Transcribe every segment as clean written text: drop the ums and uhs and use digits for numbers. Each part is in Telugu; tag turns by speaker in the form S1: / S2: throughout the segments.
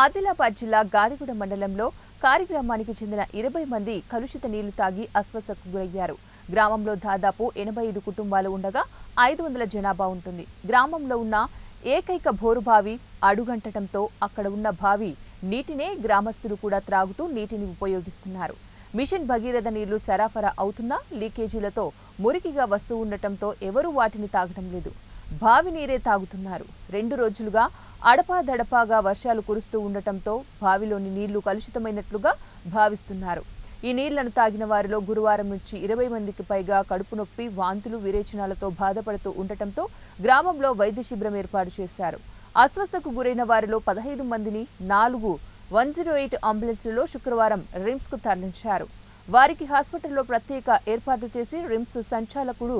S1: ఆదిలాబాద్ జిల్లా గాదిగూడ మండలంలో కార్యక్రమానికి చెందిన 20 మంది కలుషిత నీళ్లు తాగి అస్వస్థతకు గురయ్యారు. గ్రామంలో దాదాపు 85 కుటుంబాలు ఉండగా 500 జనాభా ఉంటుంది. గ్రామంలో ఉన్న ఏకైక బోరుబావి అడుగంటడంతో అక్కడ ఉన్న బావి నీటినే గ్రామస్తులు కూడా త్రాగుతూ నీటిని ఉపయోగిస్తున్నారు. మిషన్ భగీరథ నీళ్లు సరఫరా అవుతున్నా లీకేజీలతో మురికిగా వస్తూ ఉండటంతో ఎవరూ వాటిని తాగడం లేదు. బావి నీరే తాగుతున్నారు. 2 రోజులుగా అడపాదడపాగా వర్షాలు కురుస్తూ ఉండటంతో బావిలోని నీళ్లు కలుషితమైనట్లుగా భావిస్తున్నారు. ఈ నీళ్లను తాగిన వారిలో గురువారం నుంచి 20 మందికి పైగా కడుపు నొప్పి, వాంతులు, విరేచనాలతో బాధపడుతూ ఉండటంతో గ్రామంలో వైద్య శిబిరం ఏర్పాటు చేశారు. అస్వస్థకు గురైన వారిలో 15 మందిని 4 108 అంబులెన్స్లలో శుక్రవారం రిమ్స్కు తరలించారు. వారికి హాస్పిటల్లో ప్రత్యేక ఏర్పాట్లు చేసి రిమ్స్ సంచాలకుడు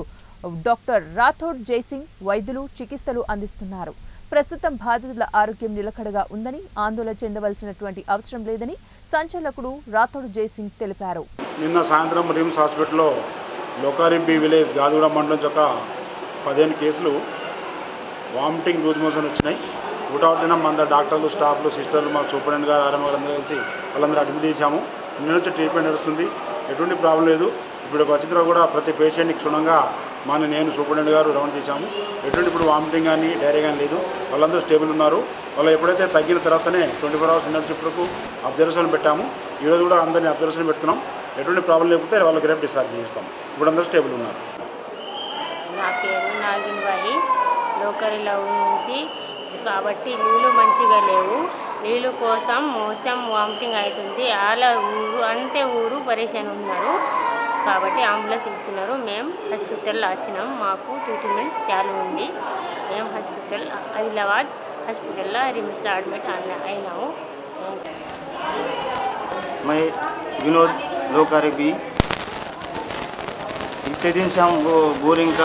S1: డాక్టర్ రాథోడ్ జైసింగ్ వైద్యులు చికిత్సలు అందిస్తున్నారు. ప్రస్తుతం బాధితుల ఆరోగ్యం నిలకడగా ఉందని, ఆందోళన చెందవలసినటువంటి అవసరం లేదని సంచాలకుడు రాథోడ్ జైసింగ్ తెలిపారు.
S2: నిన్న సాయంత్రం రిమ్స్ హాస్పిటల్లో లోకారిబ్బి విలేజ్ గాదిగూడ మండలం యొక్క 15 కేసులు వామిటింగ్, లూజ్ మోషన్ వచ్చినాయి. ఊటవట్టిన మంద డాక్టర్లు, స్టాఫ్లు, సిస్టర్లు, మా సూపరింటెండెంట్ గారు, ఆర్ఎం గారు అందరూ కలిసి వాళ్ళందరూ అడ్మిట్ చేశాము. నిన్న నుంచి ట్రీట్మెంట్ నడుస్తుంది. ఎటువంటి ప్రాబ్లం లేదు. ఇప్పుడు వచ్చిన తర్వాత కూడా ప్రతి పేషెంట్కి క్షుణ్ణంగా నేను సూపరింటెండెంట్ గారు రౌండ్ చేశాము. ఎటువంటి ఇప్పుడు వామిటింగ్ కానీ డైరియా కానీ లేదు. వాళ్ళందరూ స్టేబుల్ ఉన్నారు. వాళ్ళు ఎప్పుడైతే తగ్గిన తర్వాతనే 24 hours ఇన్నర్ షిఫ్ట్కు అబ్జర్వేషన్ పెట్టాము. ఈరోజు కూడా అందరినీ అబ్జర్వేషన్ పెడుతున్నాం. ఎటువంటి ప్రాబ్లం లేకపోతే వాళ్ళకి రేపు డిశ్చార్జ్ చేస్తాం. ఇప్పుడు అందరూ స్టేబుల్ ఉన్నారు.
S3: నా పేరు నాగిన్బాయి, లోకరిలో నుంచి. కాబట్టి నీళ్ళు మంచిగా లేవు. నీళ్ళు కోసం మోసం, వామిటింగ్ అవుతుంది. అలా ఊరు పరేషాన్ ఉన్నారు. కాబట్టి అంబులెన్స్ ఇచ్చినారు. మేము హాస్పిటల్లో వచ్చినాం. మాకు ట్రీట్మెంట్ చాలు ఉంది. మేము హాస్పిటల్ ఆదిలాబాద్ హాస్పిటల్లో రిమ్స్లో అడ్మిట్ అయినాము.
S4: मैं विनोद लोकारिबी इतने दिन से हम वो बोरिंग का